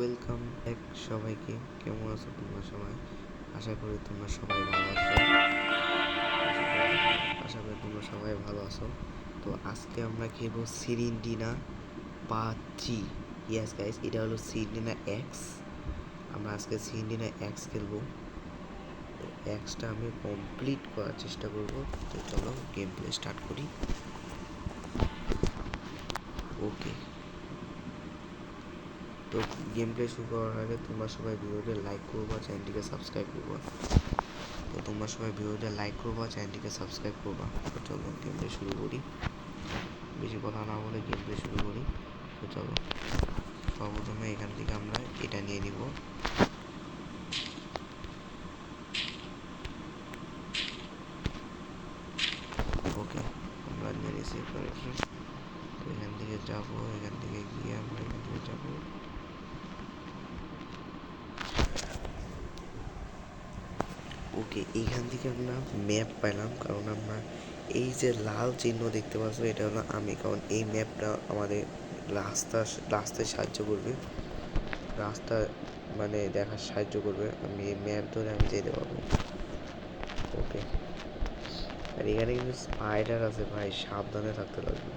Welcome back সবাইকে। কেমন আছো তোমরা সবাই? আশা করি তোমরা সবাই ভালো আছো। আশা করি তোমরা সবাই ভালো আছো। তো আজকে আমরা খেলবো সিরিন্ডিনা পার্ট 3। ইয়েস গাইস, এটা হলো সিরিন্ডিনা এক্স। আমরা আজকে সিরিন্ডিনা এক্স খেলবো। তো এক্সটা আমি কমপ্লিট করার চেষ্টা করব। তো চলো গেম প্লে স্টার্ট করি। ওকে, তো গেম প্লে শুরু করার আগে তোমরা সবাই ভিডিওতে লাইক করবা, চ্যানেলটিকে সাবস্ক্রাইব করবা। তো তোমরা সবাই ভিডিওটা লাইক করবা, চ্যানেলটিকে সাবস্ক্রাইব করবা। তো চলো গেম প্লে শুরু করি। বেশি কথা না বলে গেম প্লে শুরু করি। তো চলো, সর্বপ্রথমে এখান থেকে আমরা এটা নিয়ে নিব। ওকে, আমরা নিয়ে নিয়েছি। তো এখান থেকে যাবো, এখান থেকে গিয়ে আমরা এখান থেকে যাবো। ওকে, এইখান থেকে আমরা ম্যাপ পাইলাম, কারণ আমরা এই যে লাল চিহ্ন দেখতে পাচ্ছ এটা হলো আমি, কারণ এই ম্যাপটা আমাদের রাস্তায় সাহায্য করবে। রাস্তা মানে দেখার সাহায্য করবে। আমি এই ম্যাপ ধরে আমি যেতে পারবো। ওকে, আর এখানে কিন্তু স্পাইডার আছে ভাই, সাবধানে থাকতে লাগবে।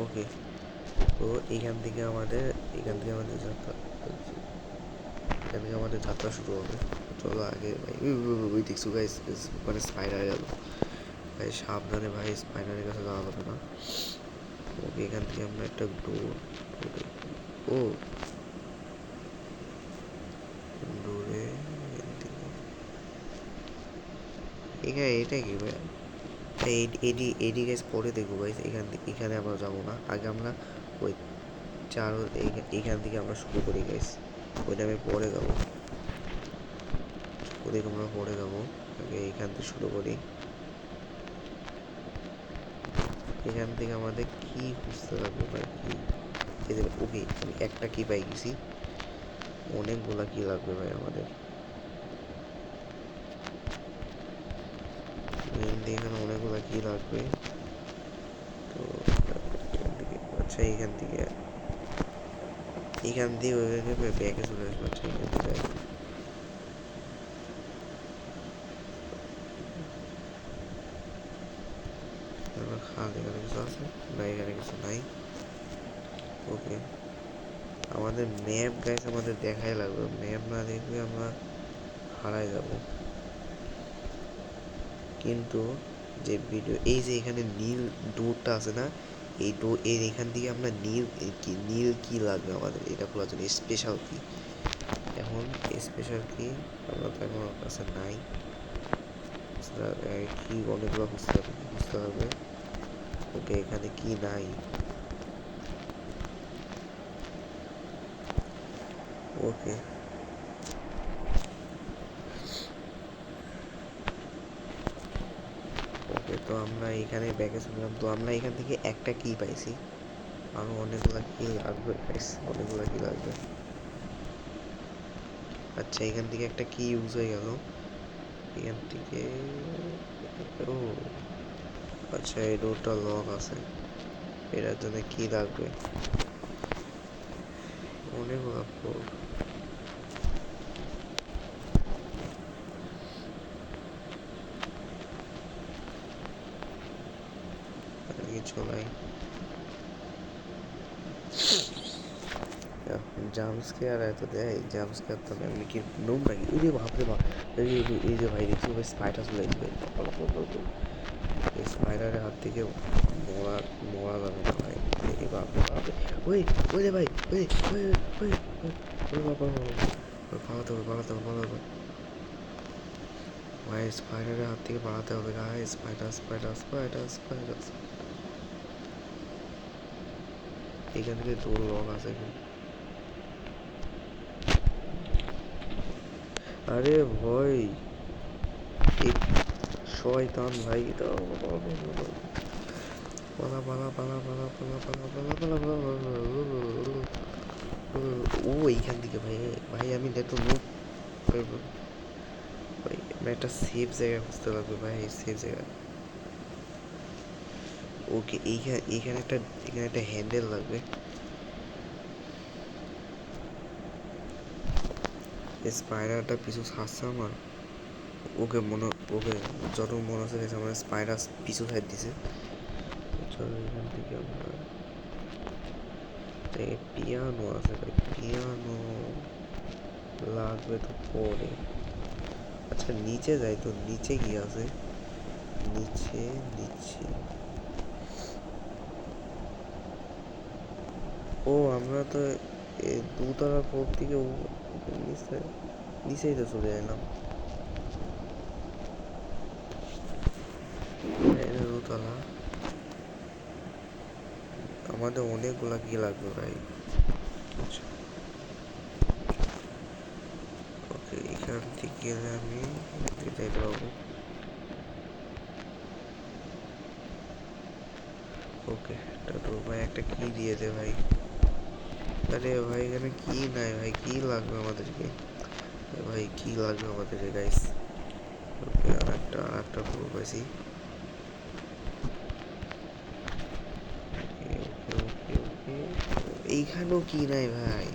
ওকে, তো এখান থেকে আমাদের যাত্রা শুরু হবে। চলো আগে ভাই, ওই দেখছো গাইস, মানে স্পাইডার গেল ভাই, সাবধানে ভাই, স্পাইডারের কাছে যাওয়া যাবে না। ওকে, এখান থেকে আমরা একটা ডোর। ও ডোরে এখানে এটা কি ভাই? এডি গাইস পরে দেখবো গাইস। এখানে আমরা যাবো না, আগে আমরা ওই এখান থেকে আমরা শুরু করি গাইস। ওইটা আমি পরে যাবো, ওদিকে আমরা পরে যাবো। আগে এখান থেকে শুরু করি। এখান থেকে আমাদের কি খুঁজতে লাগবে ভাই? কি ওকে, আমি একটা কি পাই গেছি, অনেকগুলা কি লাগবে ভাই আমাদের। এখানে অনেকগুলা কি লাগবে। তো আচ্ছা, এখান দিয়ে ওইভাবে ব্যাগে চলে আসবো। আচ্ছা, এখান থেকে যাই। এখানে কিছু আছে না? এখানে কিছু নাই। ওকে, আমাদের ম্যাপ গাইস আমাদের দেখাই লাগবে। ম্যাপ না দেখলে আমরা হারাই যাব। কিন্তু যে ভিডিও, এই যে এখানে নীল ডোরটা আছে না, এখান থেকে আমরা নীল কি লাগবে আমাদের এটা খোলার জন্য, স্পেশাল কি। এখন স্পেশাল কি আমরা তো এখন আমার কাছে নাই। কি অনেকগুলো খুঁজতে হবে। ওকে, এখানে কি নাই। ওকে, ওকে, তো আমরা এখানে ব্যাগে শুনলাম। তো আমরা এখান থেকে একটা কি পাইছি, আরো অনেকগুলো কি লাগবে গাইস, অনেকগুলো কি লাগবে। আচ্ছা, এখান থেকে একটা কি ইউজ হয়ে গেল। এখান থেকে ও আচ্ছা, এই ডোরটা লক আছে, এটার জন্য কি লাগবে, অনেকগুলো কোড। কিছু নাই। জাম্পস্কেয়ার এত দেয়, জাম্পস্কেয়ার তো আমি কি নুম নাকি? ওরে বাপরে বাপ, এই যে ভাই দেখছি ভাই, স্পাইডার চলে আসবে। এই স্পাইডারের হাত থেকে মরা মরা যাবে না ভাই। এই বাপরে বাপরে, ওই ওই রে ভাই, ওই ওই ওই ওই বাবা, পালাতে হবে ভাই, স্পাইডারের হাত থেকে পালাতে হবে গাই। স্পাইডার। এখান থেকে দৌড় লক আছে কিন্তু। আরে ভাই, এই শয়তান ভাই, এটা পালা। ও এইখান থেকে ভাই, ভাই আমি দেখো মুভ। ভাই একটা সেফ জায়গা খুঁজতে লাগবে ভাই, সেফ জায়গা। ওকে, এখানে একটা হ্যান্ডেল লাগবে। স্পাইডারটা পিছু ছাড়ছে আমার। ওকে মনে ওকে যত মনে হচ্ছে গেছে আমার স্পাইডার পিছু সাইড দিছে। চলো এখান থেকে আমরা পিয়ানো আছে ভাই, পিয়ানো লাগবে তো পরে। আচ্ছা নিচে যাই তো, নিচে কি আছে? নিচে নিচে ও আমরা তো দুতলার ফ্লোর থেকে নিচে নিচেই তো চলে এলাম। দোতলা আমাদের অনেকগুলা কি লাগবে ভাই। আচ্ছা ওকে এখান থেকে গেলে আমি যেতে পারবো। ওকে তো ভাই একটা কি দিয়ে দে ভাই। আরে ভাই এখানে কি নাই ভাই, কি লাগবে আমাদেরকে? ভাই কি লাগবে আমাদেরকে গাইস? ওকে আর একটা পুরো পাইছি। ওকে ওকে ওকে ওকে এইখানেও কি নাই ভাই?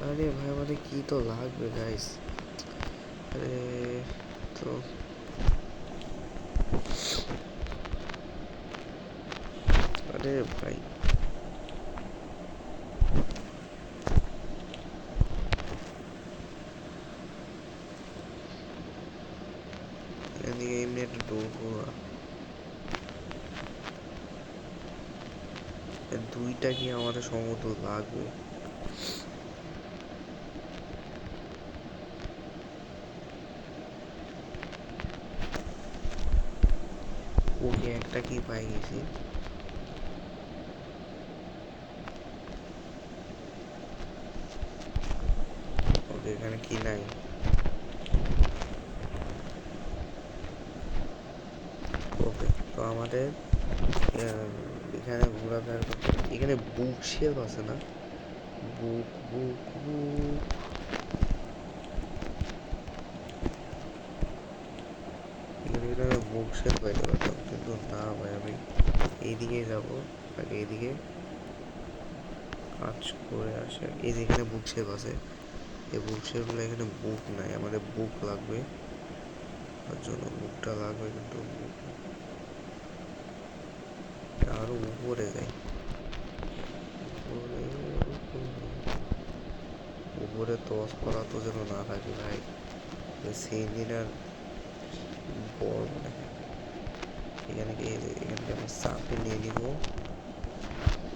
আরে ভাই আমাদের কি তো লাগবে গাইস। আরে তো আরে ভাই এখান থেকে এমনি একটা ঢুকবো না। দুইটা কি আমাদের সম্ভবত লাগবে। ওকে একটা কি পাই গেছি। ওকে এখানে কি নাই। ওকে তো আমাদের এখানে ঘোরাফেরা করতে এখানে বুক শেলফ আছে না? বুক বুক বুক এখানে বুক শেলফ পাইতে পারতাম কিন্তু না ভাই, আমি এইদিকে যাবো। আগে এইদিকে কাজ করে আসে। এই যে এখানে বুক শেলফ আছে, এই বুক শেলফগুলো এখানে বুক নাই, আমাদের বুক লাগবে। তার জন্য বুকটা লাগবে কিন্তু আরো উপরে যাই। উপরে উপরে টস করা তো যেন না থাকে ভাই, সিলিন্ডার বড় মনে হয়। এখানে কি এখান থেকে আমরা চাপে নিয়ে নিব।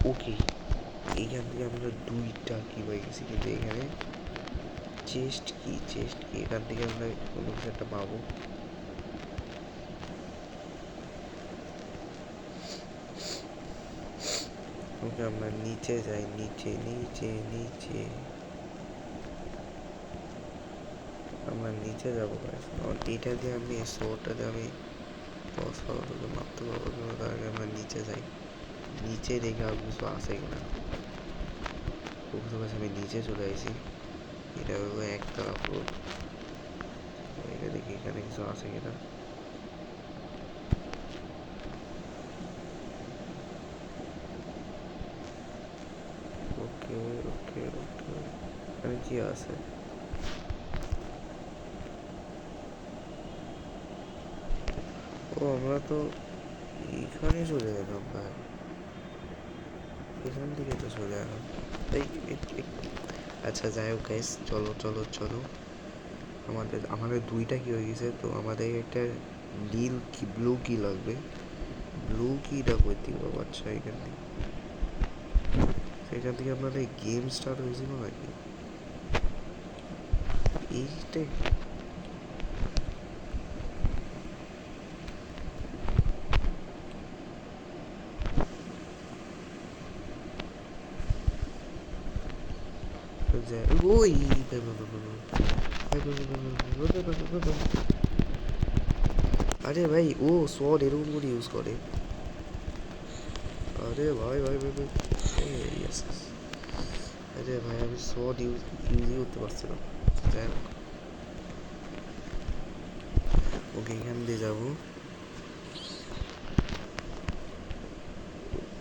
ওকে এইখান থেকে আমরা দুইটা কি পাই গেছি, কিন্তু এখানে চেস্ট কি এখান থেকে আমরা কোনো কিছু একটা পাবো। ওকে আমরা নিচে যাই, নিচে নিচে নিচে আমরা নিচে যাবো কারণ এটা দিয়ে আমি শোটা দিয়ে আমি দশ ফলোকে মারতে পারবো, কিন্তু তার আগে আমরা নিচে যাই। নিচে দেখে আর কিছু আছে কিনা। আমি নিচে চলে আসি। এটা হলো একতলা ফ্লোর। এটা দেখি এখানে কিছু আছে কিনা। ওকে ওকে ওকে এখানে কি আছে? ও আমরা তো এখানে চলে এলাম ভাই, এখান থেকে তো চলে এলাম। আচ্ছা যাই হোক গাইস, চলো চলো চলো আমাদের আমাদের দুইটা কি হয়ে গেছে, তো আমাদের একটা নীল কি ব্লু কি লাগবে। ব্লু কিটা করতে পারবো। আচ্ছা এখান থেকে সেখান থেকে আপনাদের গেম স্টার্ট হয়েছিল নাকি? এইটাই ওই আরে ভাই ও শর্ট এরকম করে ইউজ করে। আরে ভাই ভাই ভাই ভাই ইয়েস। আরে ভাই আমি শর্ট ইউজই করতে পারছিলাম। যাই হোক ওকে এখান দিয়ে যাবো।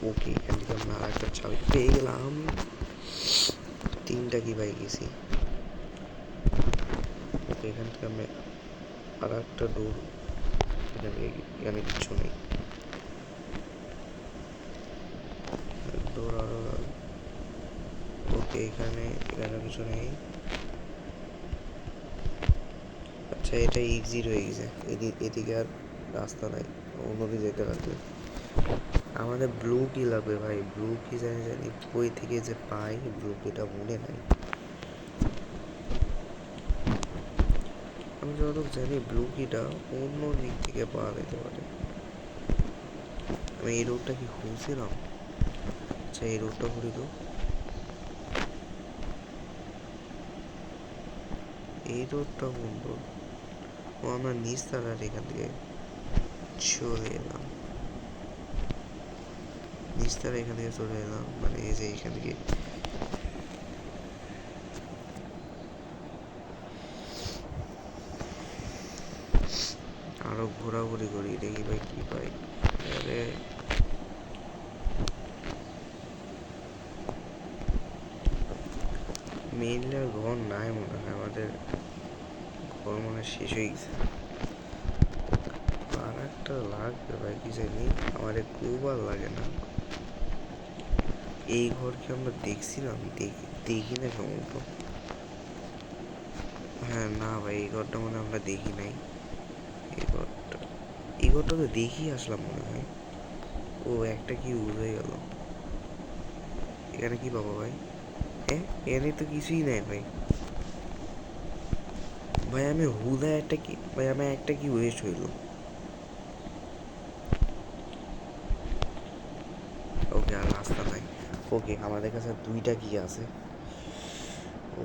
ওকে এখান থেকে আমরা আর একটা চাবি পেয়ে গেলাম। তিনটা কি পাই গেছি। ওকে, এখান থেকে আমি আর একটা ডোর, এখানে কিছু নেই, ডোর আরো, ওকে এখানে কিছু নেই। আচ্ছা, এটা এক্সিট হয়ে গেছে, এদিকে আর রাস্তা নাই, অন্যদিকে যেতে লাগবে। আমাদের ব্লু কি লাগবে ভাই, ব্লু কি জানি কই থেকে যে পাই, ব্লু কিটা মনে নাই। আমি যতটুকু জানি ব্লু কিটা অন্য দিক থেকে পাওয়া যেতে পারে। আমি এই রোডটা কি খুঁজছিলাম? আচ্ছা, এই রোডটা ঘুরি তো, এই রোডটা কোন রোড? ও, আমরা নিচতলার এখান থেকে চলে এলাম, নিচতলা এখান থেকে চলে এলাম, মানে এই যে এখান থেকে আরো ঘোরাঘুরি করি, দেখি ভাই কি পাই। আরে মেইনলি আর ঘর নাই মনে হয়, আমাদের ঘর মনে হয় শেষ হয়ে গেছে। আর একটা লাগবে ভাই, কি জানি আমার খুব লাগে না। এই ঘর কি আমরা দেখছিলাম? দেখি না সম্ভবত। হ্যাঁ, না ভাই, এই ঘরটা মনে আমরা দেখি নাই। এই ঘরটা তো দেখি আসলাম মনে হয়। ও, একটা কি ইউজ হয়ে গেল। এখানে কি পাবো ভাই? এখানে তো কিছুই নাই ভাই। ভাই আমি হুদা একটা কি, ভাই আমার একটা কি ওয়েস্ট হইলো। ওকে, আর রাস্তা নাই। ওকে, আমাদের কাছে দুইটা কি আছে। ও,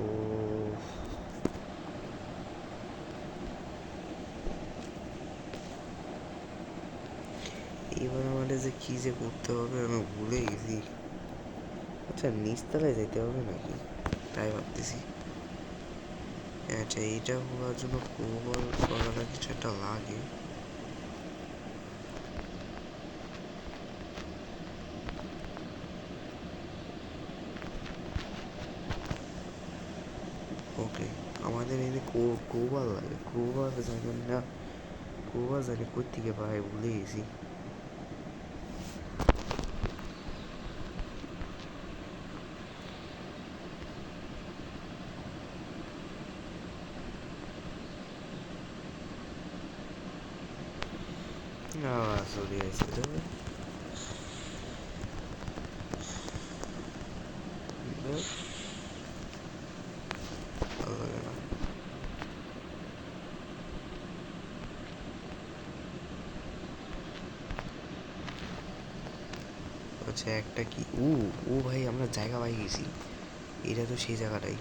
এবার আমাদের যে কি যে করতে হবে আমি ভুলে গেছি। আচ্ছা, নিচতলায় যেতে হবে নাকি, তাই ভাবতেছি। আচ্ছা, এইটা হওয়ার জন্য কোবল করাটা কিছু একটা লাগে। ওকে, আমাদের এনে কোবাল লাগে, কোবাল জানি না, কোবাল জানি কই থেকে পাই, ভুলে গেছি। চলে আসছে রে, ভালো লাগে না। আচ্ছা, একটা কি, ও, ও ভাই আমরা জায়গা পাই গেছি, এটা তো সেই জায়গাটাই।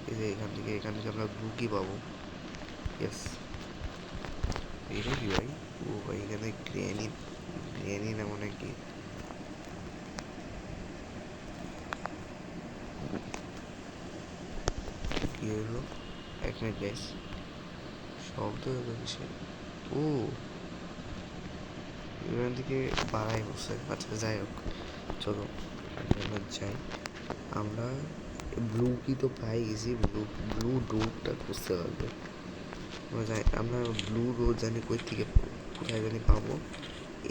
এই যে এখান থেকে আমরা ব্লু কি পাবো। ইয়েস, এটা কি ভাই? ও ভাই, এখানে গ্র্যানি, গ্র্যানি না মনে কি, কি হইলো? এক মিনিট গাইস, শব্দ হলো কিসে? ও, এখান থেকে বাড়াই বসে। আচ্ছা, যাই হোক, চলো আমরা যাই। আমরা ব্লু কি তো পাই গেছি, ব্লু ব্লু ডোরটা খুঁজতে পারবে। আমরা যাই, আমরা ব্লু রোড জানি কই থেকে কোথায় জানি পাবো।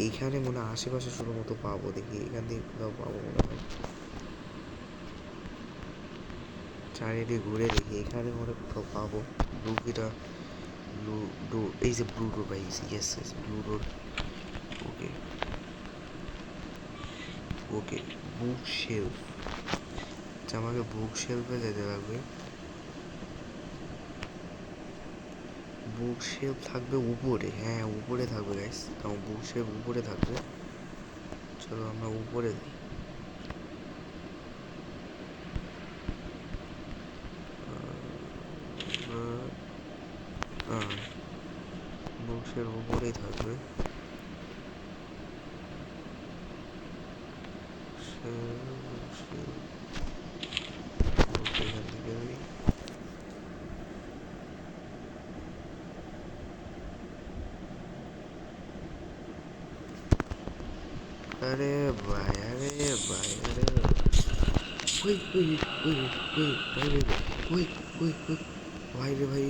এইখানে মনে হয় আশেপাশে ছোটো মতো পাবো, দেখি এখান থেকে কোথাও পাবো মনে হয়। চারিদিকে ঘুরে দেখি, এখানে মনে কোথাও পাবো ব্লু কিটা। ব্লু ডোর, এই যে ব্লু ডোর পাই গেছি, ইয়েস ইয়েস, ব্লু ডোর। ওকে, ওকে, বুক শেলফ। আচ্ছা, আমাকে বুক শেলফে যেতে লাগবে। বুক শেলফ থাকবে উপরে, হ্যাঁ উপরে থাকবে গাইস, কারণ বুক শেলফ উপরে থাকবে। চলো আমরা উপরে যাই। হ্যাঁ, বুক শেলফ উপরেই থাকবে। এখান থেকে যাই। আরে ভাই, আরে ভাই, আরে ওই ওই ওই ওই ভাই ভাই, ওই ওই ওই ভাই রে ভাই,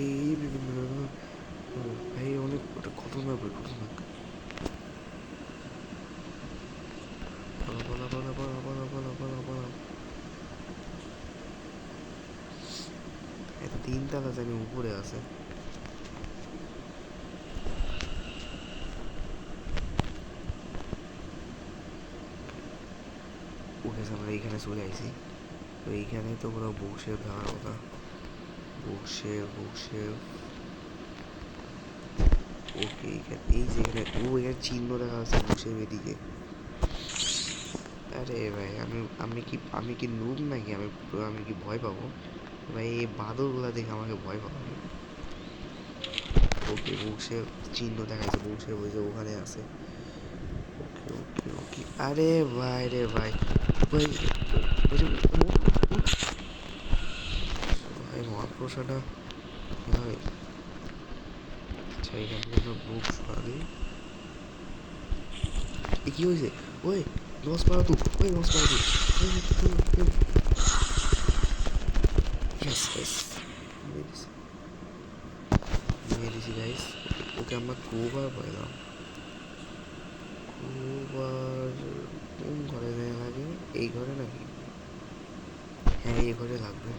ভাই অনেক ওটা খতরনাক ভাই, খতরনাক। পালা পালা পালা পালা পালা পালা পালা পালা। এটা 3 তলা জানি উপরে আছে। ওকে আমরা এইখানে চলে আইছি। তো এইখানে তো পুরো বসে দেওয়ার কথা, বসে বসে। ওকে এইখানে এই যে এখানে এখানে চিহ্ন দেখা যাচ্ছে বসে এদিকে। আরে ভাই আমি কি নুব নাকি? আমি কি ভয় পাবো ভাই? এই বাদরগুলা দেখে আমাকে ভয় পাবে। ওকে বসে চিহ্ন দেখাচ্ছে, বসে বসে ওখানে আছে। ওকে ওকে ওকে, আরে ভাই রে ভাই, ভাই ভাই মহাপ্রসাদটা ভাই। আচ্ছা এখান থেকে বুক সরালি। কি হয়েছে? ওই লস পাড়া তু, ওই লস পাড়া তু। ইয়েস গাইস, নিয়ে দিছি গাইস। ওকে আমরা কোবার পাইলাম। কোবার কোন ঘরে লাগে? এই ঘরে নাকি? হ্যাঁ এই ঘরে লাগবে।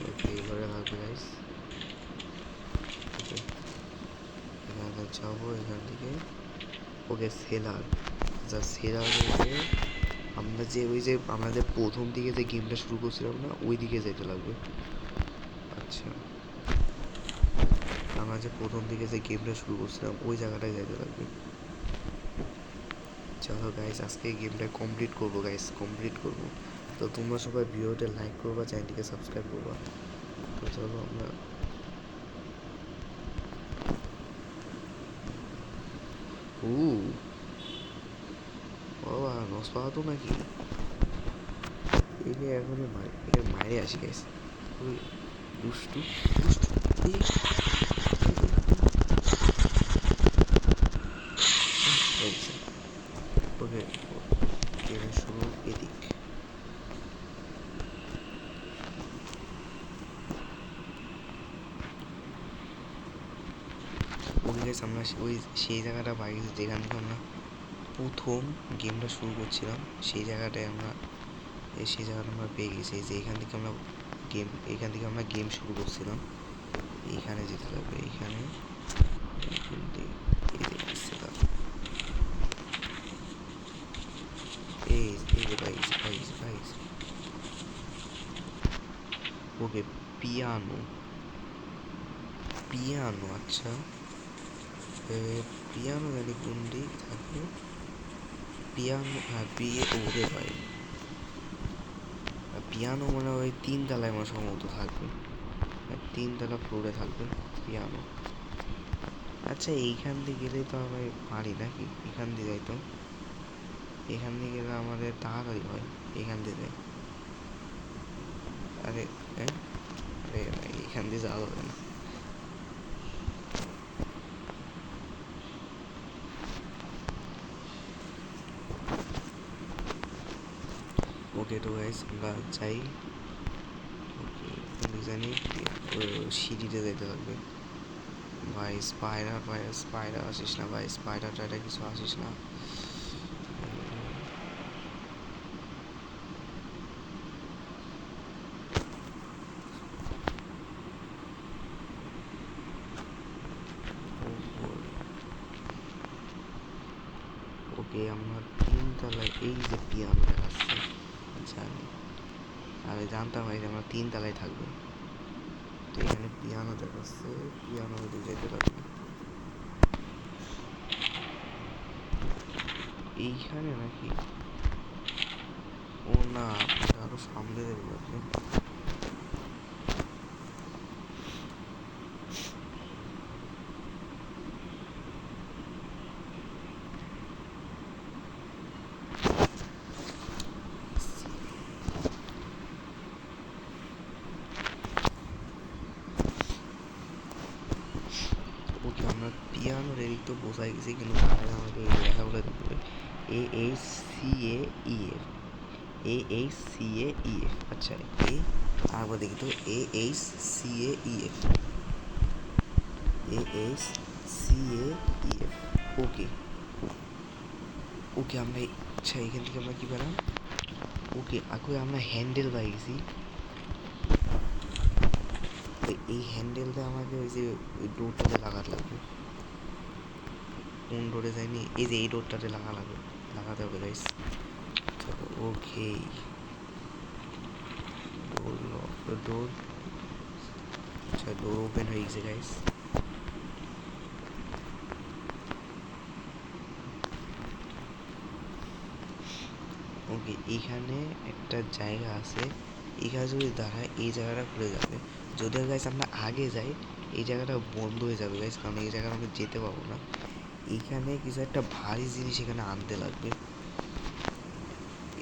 ওকে এই ঘরে লাগবে গাইস। ওকে এখানে যাবো এখান থেকে। ওকে সেলার, আচ্ছা সেলার হচ্ছে আমরা যে প্রথম দিকে যে গেমটা শুরু করছিলাম না, ওই দিকে যেতে লাগবে। আচ্ছা আমরা যে প্রথম দিকে যে গেমটা শুরু করছিলাম ওই জায়গাটায় যেতে লাগবে। চলো গাইস আজকে এই গেমটা কমপ্লিট করবো গাইস, কমপ্লিট করবো। তো তোমরা সবাই ভিডিওটা লাইক করবা, চ্যানেলটিকে সাবস্ক্রাইব করবা। তো চলো আমরা বাবা নস পাওয়া তো নাকি? একে এখন মাইরে আসি গাইস। ওই দুষ্টু দুষ্টু এই, ওকে গেমের শুরু এদিক। ওকে গাইস আমরা ওই সেই জায়গাটা পাই গেছি যেখান থেকে আমরা প্রথম গেমটা শুরু করছিলাম। সেই জায়গাটায় আমরা পেয়ে গেছি যে এখান থেকে আমরা গেম শুরু করছিলাম। এইখানে যেতে লাগবে, এইখানে এই যে পাইছি পাইছি পাইছি। ওকে পিয়ানো, পিয়ানো আচ্ছা পিয়ানো জানি কোন দিক থাকবে। পিয়ানো হ্যাঁ ওরে ভাই পিয়ানো মানে ওই 3 তলায় আমার সম্ভবত থাকবে, 3 তলা ফ্লোরে থাকবে পিয়ানো। আচ্ছা এইখান দিয়ে গেলে তো আমি পারি নাকি? এখান দিয়ে যাই তো, এখান দিয়ে গেলে আমাদের তাড়াতাড়ি হয়। এখান দিয়ে যাই। আরে হ্যাঁ, আরে ভাই এখান দিয়ে যাওয়া যাবে না। ওকে তো গাইস আমরা যাই। ওকে জানি সিঁড়িতে যেতে লাগবে। ভাই স্পাইডার আসিস না ভাই, স্পাইডার টাইডার কিছু আসিস না। ওকে আমরা 3 তলায় এই যে পিয়ানো দেখাচ্ছে, জানি আমি জানতাম ভাই যে আমরা 3 তলায় থাকবো। তো এখানে পিয়ানো দেখাচ্ছে, পিয়ানো যেতে লাগবে এইখানে নাকি? ও না, আরো সামনে যেতে লাগবে। ওকে আমরা পিয়ানোর এদিক তো বোঝাই গেছি, কিন্তু আমাকে দেখা বলে AHCAEF, AHCAEF। আচ্ছা আবার দেখি তো, AHCAEF, AHCAEF। ওকে ওকে আমরা, আচ্ছা এখান থেকে আমরা কী পেলাম? ওকে আগে আমরা হ্যান্ডেল পাই গেছি। তো এই হ্যান্ডেলটা আমাকে ওই যে ওই ডোরটাতে লাগাতে লাগবে। কোন ডোরে যায়নি? এই যে এই ডোরটাতে লাগাতে হবে গাইস। চলো ওকে, ডোর, আচ্ছা ডোর ওপেন হয়ে গেছে গাইস। ওকে এইখানে একটা জায়গা আছে, এখানে যদি দাঁড়ায় এই জায়গাটা খুলে যাবে। যদিও গাইস আমরা আগে যাই এই জায়গাটা বন্ধ হয়ে যাবে গাইস, কারণ এই জায়গাটা আমি যেতে পারবো না। এইখানে কিছু একটা ভারী জিনিস এখানে আনতে লাগবে,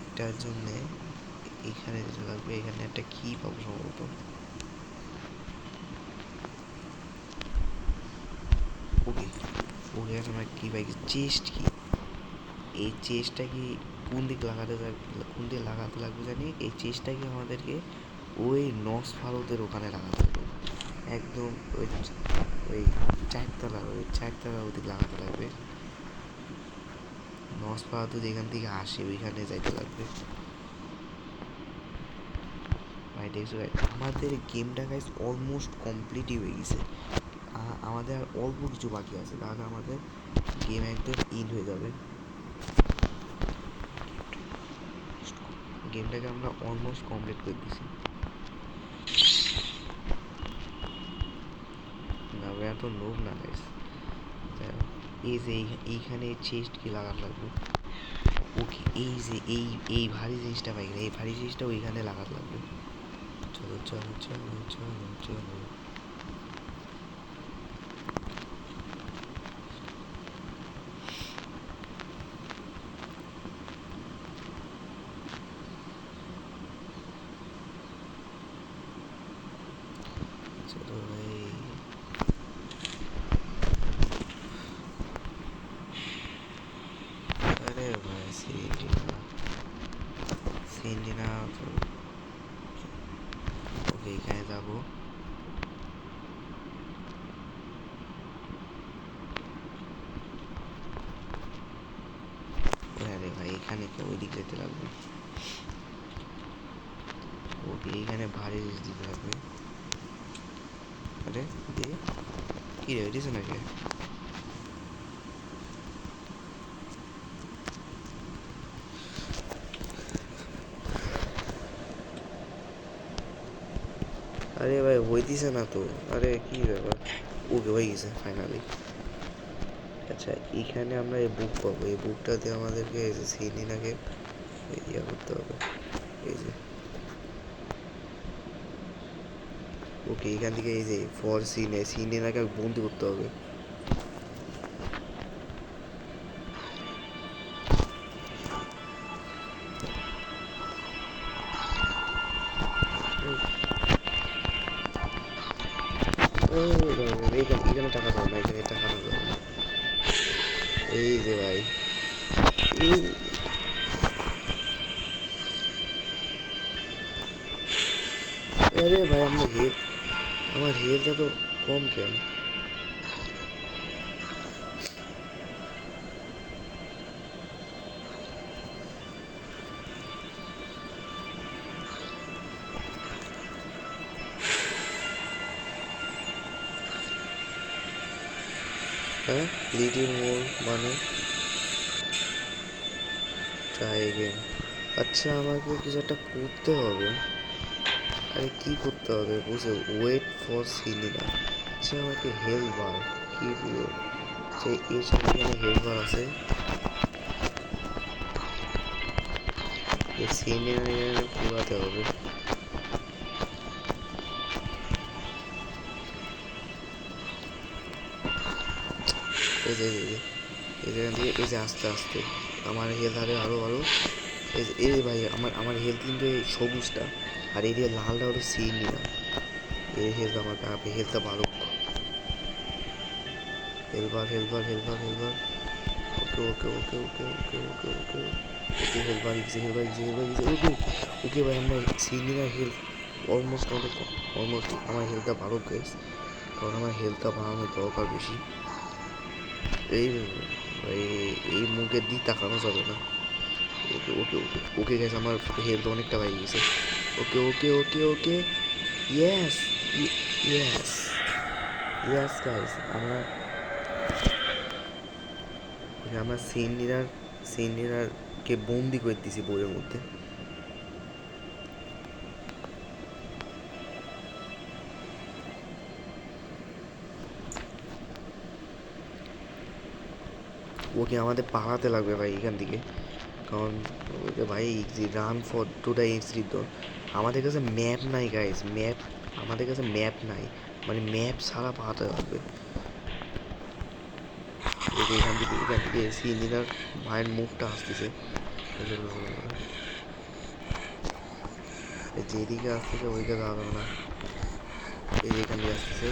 এটার জন্যে এখানে যেতে লাগবে। এখানে একটা কি পাবো সম্ভবত। ওকে ওকে আমরা কি পাই? চেস্ট কি? এই চেস্টটা কি কোন দিকে লাগাতে লাগবে জানি। এই চেস্টটা কি আমাদেরকে ওই নসফারতের ওখানে লাগাতে হবে, একদম ওই ওই চারতলার ওদিকে লাগাতে লাগবে। নসফারত যেখান থেকে আসে ওইখানে যাইতে লাগবে। ভাই দেখছো ভাই, আমাদের গেমটা গাইস অলমোস্ট কমপ্লিটই হয়ে গেছে। আমাদের আর অল্প কিছু বাকি আছে, তাহলে আমাদের গেম একদম ইন হয়ে যাবে। গেমটাকে আমরা অলমোস্ট কমপ্লিট করে দিছি। না ভাই এত লোভ না গাইস। এই যে এইখানে চেস্ট কি লাগাতে লাগবে। ওকে এই যে এই ভারী জিনিসটা পাই, এই ভারী জিনিসটা ওইখানে লাগাতে লাগবে। চলো চলো চলো চলো চলো। চলো ভাই, আরে ভাই সিন্ডিনা ওকে এখানে যাবো। আরে ভাই এখানে কেউ ওই দিক যেতে লাগবে। ওকে এইখানে ভারী জিনিস দিতে লাগবে। আরে দিয়ে কী রে দিছে নাকি? আরে ভাই হইতেছে না তো। আরে কি ব্যাপার? ওকে হয়ে গেছে ফাইনালি। আচ্ছা এখানে আমরা এই বুক পাবো, এই বুকটাতে আমাদেরকে এই যে সিনিনাকে ইয়া করতে হবে। এই যে ওকে এখান থেকে এই যে ফর সিনিনাকে বন্দি করতে হবে। এখানে টাকা দাও না, এখানে টাকা না দাও না। এই যে ভাই এই আরে ভাই আমার হেলটা তো কম কেন? হ্যাঁ লিটিল মোর মানে ট্রাই এগেন। আচ্ছা আমাকে কিছু একটা করতে হবে। আরে কি করতে হবে বুঝে? Wait for Selina. আচ্ছা আমাকে হেলথ বার কি দিও যে এর সাথে এখানে হেলথ বার আছে। এই সিলিনা এখানে পুরাতে হবে। এই যে এই জায়গা থেকে এই যে আস্তে আস্তে আমার হেলথ আরে আরও আরও এই ভাই আমার হেলথ কিন্তু এই সবুজটা, আর এই লালটা হলো সিলিনা। এই হেলথ আমার হেলথটা ভালো। হেলবার ওকে okay okay okay okay okay ওকে হেল্প বাড়িয়েছে হেল্প বাড়িয়েছে হেল্প বাড়িয়েছে ওকে ওকে ভাই আমরা সিনিয়র হেল্প অলমোস্ট আমাদের অলমোস্ট আমার হেলথটা বাড়ো গাইস, কারণ আমার হেলথটা বাড়ানোর দরকার বেশি। এই এই মুখের দিক তাকানো যাবে না। ওকে ওকে ওকে ওকে গাইস আমার হেলথ অনেকটা বাইরে গেছে। Okay okay okay okay yes yes yes guys আমরা আমরা সিনিয়রকে বন্দি করে দিছি বইয়ের মধ্যে। ওকে আমাদের পালাতে লাগবে ভাই এখান থেকে, কারণ ওকে ভাই রান ফর টুডে এক্সিট দর আমাদের কাছে ম্যাপ নাই গাইস, ম্যাপ আমাদের কাছে ম্যাপ নাই, মানে ম্যাপ ছাড়া পালাতে লাগবে। ওকে এখান থেকে সিনিয়র ভাইয়ের মুখটা আসতেছে, যেদিকে আসতেছে ওইদিকে যাওয়া যাবে না, এই এখান দিয়ে আসতেছে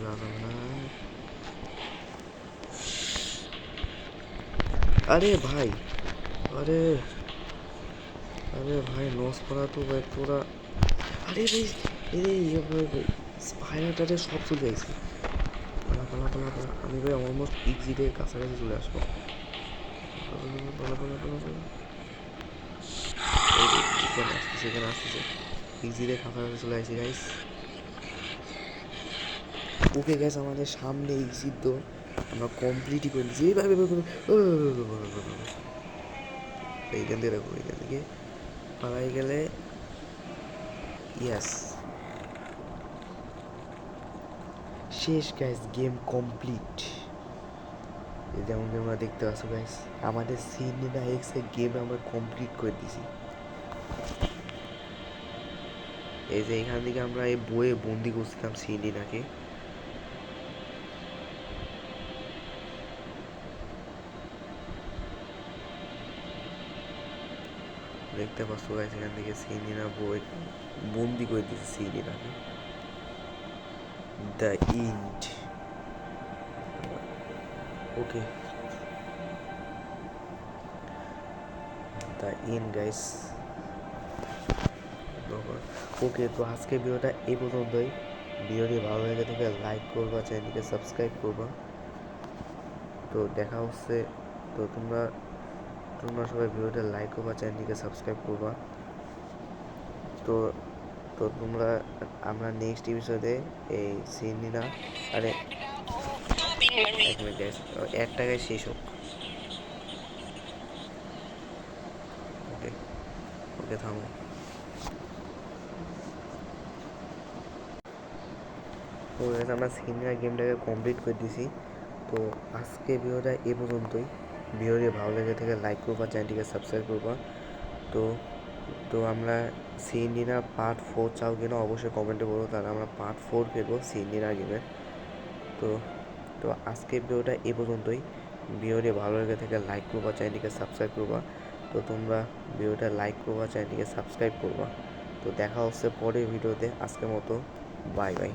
যাওয়া যাবে না। আরে ভাই আরে আরে ভাই নস করা তো ভাই তোরা, আরে ভাই স্পাইরারটারে সব চলে আসছে। পালা পালা পালা পালা আমি ভাই অলমোস্ট এক্সিটের কাছাকাছি চলে আসবো। পালা পালা পালা পালা এখানে আসতেছে এখানে আসতেছে এক্সিটের কাছাকাছি চলে আসছি গাইস। ওকে গাইস আমাদের সামনে এক্সিট তো আমরা কমপ্লিটই করে দিচ্ছি এইভাবে এইখান থেকে দেখো এইখান থেকে পালাই গেলে ইয়াস শেষ গাইস, গেম কমপ্লিট। যেমন তোমরা দেখতে পাচ্ছ গাইস আমাদের সিনিনা এক্সের গেম আমরা কমপ্লিট করে দিছি। এই যে এখান থেকে আমরা এই বইয়ে বন্দি করছিলাম সিনিনাকে। দেখতে পাচ্ছ গাইস এখান থেকে সিনিনা বই বন্দি করে দিয়েছে সিনিনাকে। The end okay the end guys. Okay তো আজকের ভিডিওটা এই পর্যন্তই। ভিডিওটি ভালো লেগে থেকে লাইক করবা, চ্যানেলকে সাবস্ক্রাইব করবা। তো দেখা হচ্ছে, তো তোমরা সবাই ভিডিওটা লাইক করবা, চ্যানেলটিকে সাবস্ক্রাইব করবা। তো তো তোমরা আমরা নেক্সট এপিসোডে এই সিনিনা আরে এক মিনিট গাইস, এক টাকায় শেষ হোক। ওকে ওকে থামো। তো আমরা সিনিয়র গেমটাকে কমপ্লিট করে দিছি। তো আজকে ভিডিওটা এ পর্যন্তই। ভিডিওটি ভালো লেগে থেকে লাইক করবা, চ্যানেলটিকে সাবস্ক্রাইব করবা। তো তো আমরা সিনিনা পার্ট 4 চাও কিনা অবশ্যই কমেন্টে বলো, তাহলে আমরা পার্ট 4 খেলবো সিনিনা গেমের। তো তো আজকের ভিডিওটা এ পর্যন্তই। ভিডিওটি ভালো লেগে থেকে লাইক করবা, চ্যানেলটিকে সাবস্ক্রাইব করবা। তো তোমরা ভিডিওটা লাইক করবা, চ্যানেলটিকে সাবস্ক্রাইব করবা। তো দেখা হচ্ছে পরের ভিডিওতে। আজকের মতো বাই বাই।